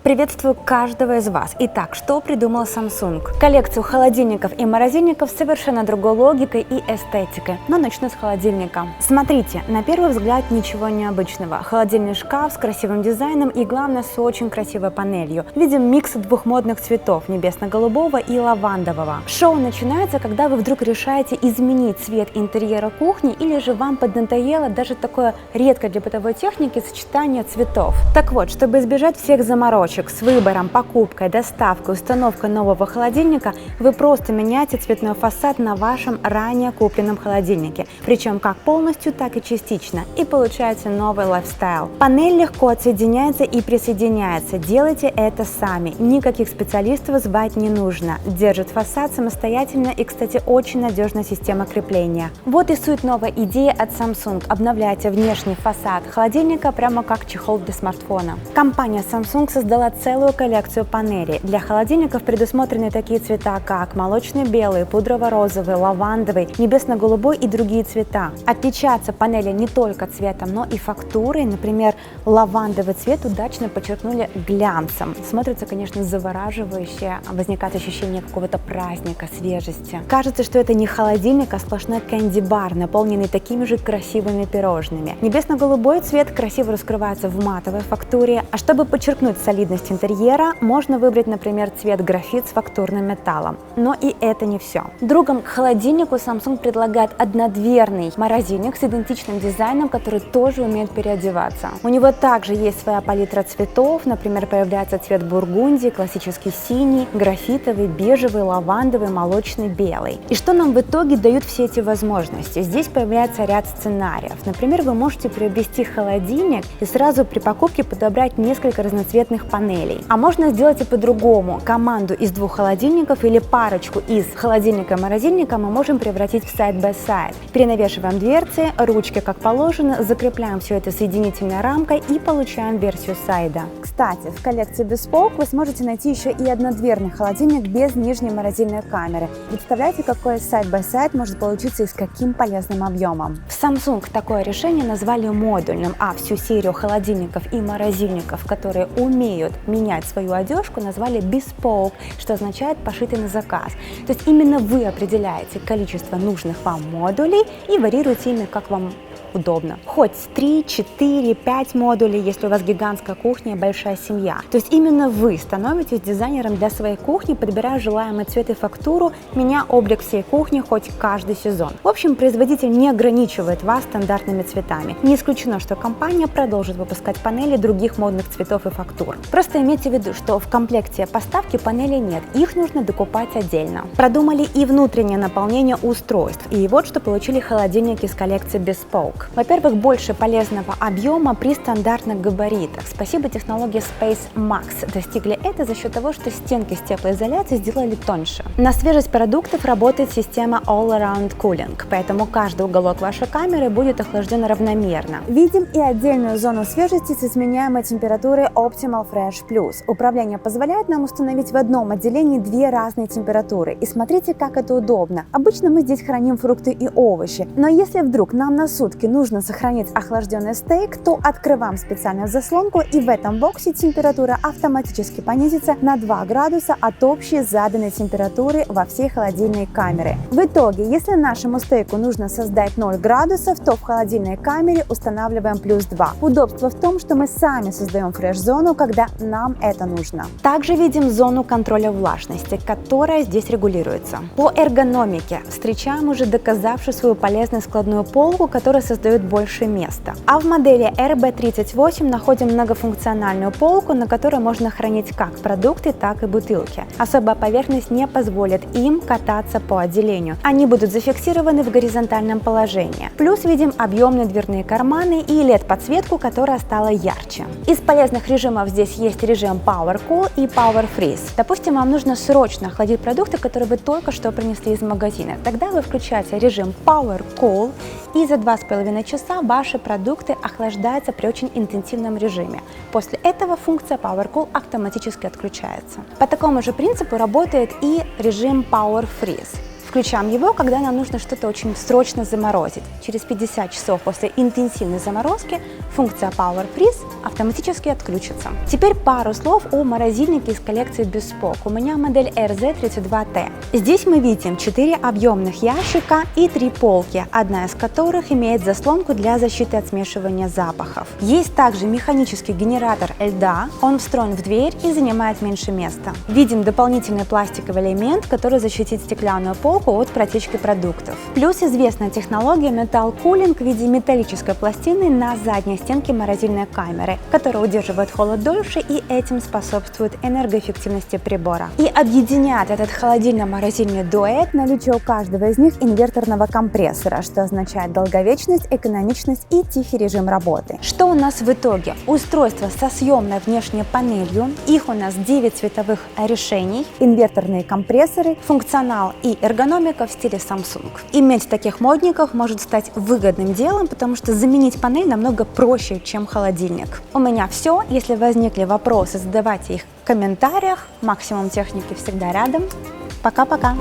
Приветствую каждого из вас. Итак, что придумал Samsung? Коллекцию холодильников и морозильников с совершенно другой логикой и эстетикой. Но начну с холодильника. Смотрите, на первый взгляд ничего необычного. Холодильный шкаф с красивым дизайном и, главное, с очень красивой панелью. Видим микс двух модных цветов – небесно-голубого и лавандового. Шоу начинается, когда вы вдруг решаете изменить цвет интерьера кухни или же вам поднадоело даже такое редкое для бытовой техники сочетание цветов. Так вот, чтобы избежать всех заморочек с выбором, покупкой, доставкой, установкой нового холодильника, вы просто меняете цветной фасад на вашем ранее купленном холодильнике, причем как полностью, так и частично, и получаете новый лайфстайл. Панель легко отсоединяется и присоединяется, делайте это сами, никаких специалистов звать не нужно, держит фасад самостоятельно и, кстати, очень надежная система крепления. Вот и суть новой идеи от Samsung, обновляйте внешний фасад холодильника прямо как чехол для смартфона. Компания Samsung создала целую коллекцию панелей. Для холодильников предусмотрены такие цвета, как молочный белый, пудрово-розовый, лавандовый, небесно-голубой и другие цвета. Отличаются панели не только цветом, но и фактурой. Например, лавандовый цвет удачно подчеркнули глянцем. Смотрится, конечно, завораживающе, возникает ощущение какого-то праздника, свежести. Кажется, что это не холодильник, а сплошной кэнди-бар, наполненный такими же красивыми пирожными. Небесно-голубой цвет красиво раскрывается в матовой фактуре, а чтобы подчеркнуть солидность интерьера, можно выбрать, например, цвет графит с фактурным металлом. Но и это не все. Другом к холодильнику Samsung предлагает однодверный морозильник с идентичным дизайном, который тоже умеет переодеваться. У него также есть своя палитра цветов, например, появляется цвет бургундии, классический синий, графитовый, бежевый, лавандовый, молочный, белый. И что нам в итоге дают все эти возможности? Здесь появляется ряд сценариев. Например, вы можете приобрести холодильник и сразу при покупке подобрать несколько разноцветных панелей. А можно сделать и по-другому. Команду из двух холодильников или парочку из холодильника и морозильника мы можем превратить в сайд-бай-сайд. Перенавешиваем дверцы, ручки как положено, закрепляем все это соединительной рамкой и получаем версию сайда. Кстати, в коллекции Bespoke вы сможете найти еще и однодверный холодильник без нижней морозильной камеры. Представляете, какой сайд-бай-сайд может получиться и с каким полезным объемом? В Samsung такое решение назвали модульным, а всю серию холодильников и морозильников, которые умеют менять свою одежку, назвали Bespoke, что означает пошитый на заказ. То есть именно вы определяете количество нужных вам модулей и варьируете ими, как вам удобно. Хоть 3, 4, 5 модулей, если у вас гигантская кухня и большая семья. То есть именно вы становитесь дизайнером для своей кухни, подбирая желаемый цвет и фактуру, меняя облик всей кухни хоть каждый сезон. В общем, производитель не ограничивает вас стандартными цветами. Не исключено, что компания продолжит выпускать панели других модных цветов и фактур. Просто имейте в виду, что в комплекте поставки панелей нет, их нужно докупать отдельно. Продумали и внутреннее наполнение устройств. И вот что получили холодильники из коллекции Bespoke. Во-первых, больше полезного объема при стандартных габаритах. Спасибо технологии Space Max. Достигли это за счет того, что стенки с теплоизоляцией сделали тоньше. На свежесть продуктов работает система All Around Cooling, поэтому каждый уголок вашей камеры будет охлажден равномерно. Видим и отдельную зону свежести с изменяемой температурой Optimal Fresh Plus. Управление позволяет нам установить в одном отделении две разные температуры. И смотрите, как это удобно. Обычно мы здесь храним фрукты и овощи, но если вдруг нам на сутки нужно сохранить охлажденный стейк, то открываем специальную заслонку, и в этом боксе температура автоматически понизится на 2 градуса от общей заданной температуры во всей холодильной камере. В итоге, если нашему стейку нужно создать 0 градусов, то в холодильной камере устанавливаем плюс 2. Удобство в том, что мы сами создаем фреш-зону, когда нам это нужно. Также видим зону контроля влажности, которая здесь регулируется. По эргономике встречаем уже доказавшую свою полезность складную полку, которая создает больше места. А в модели RB38 находим многофункциональную полку, на которой можно хранить как продукты, так и бутылки. Особая поверхность не позволит им кататься по отделению. Они будут зафиксированы в горизонтальном положении. Плюс видим объемные дверные карманы и LED-подсветку, которая стала ярче. Из полезных режимов здесь есть режим Power Cool и Power Freeze. Допустим, вам нужно срочно охладить продукты, которые вы только что принесли из магазина. Тогда вы включаете режим Power Cool, и за 2,5 часа ваши продукты охлаждаются при очень интенсивном режиме. После этого функция Power Cool автоматически отключается. По такому же принципу работает и режим Power Freeze. Включаем его, когда нам нужно что-то очень срочно заморозить. Через 50 часов после интенсивной заморозки функция Power Freeze автоматически отключится. Теперь пару слов о морозильнике из коллекции Bespoke. У меня модель RZ32T. Здесь мы видим 4 объемных ящика и 3 полки, одна из которых имеет заслонку для защиты от смешивания запахов. Есть также механический генератор льда, он встроен в дверь и занимает меньше места. Видим дополнительный пластиковый элемент, который защитит стеклянную полку от протечки продуктов. Плюс известная технология Metal Cooling в виде металлической пластины на задней стенке морозильной камеры, которая удерживает холод дольше и этим способствует энергоэффективности прибора. И объединяет этот холодильно-морозильный дуэт наличие у каждого из них инверторного компрессора, что означает долговечность, экономичность и тихий режим работы. Что у нас в итоге? Устройство со съемной внешней панелью, их у нас 9 цветовых решений, инверторные компрессоры, функционал и эргономика в стиле Samsung. Иметь таких модников может стать выгодным делом, потому что заменить панель намного проще, чем холодильник. У меня все. Если возникли вопросы, задавайте их в комментариях. Максимум Техники всегда рядом. Пока-пока!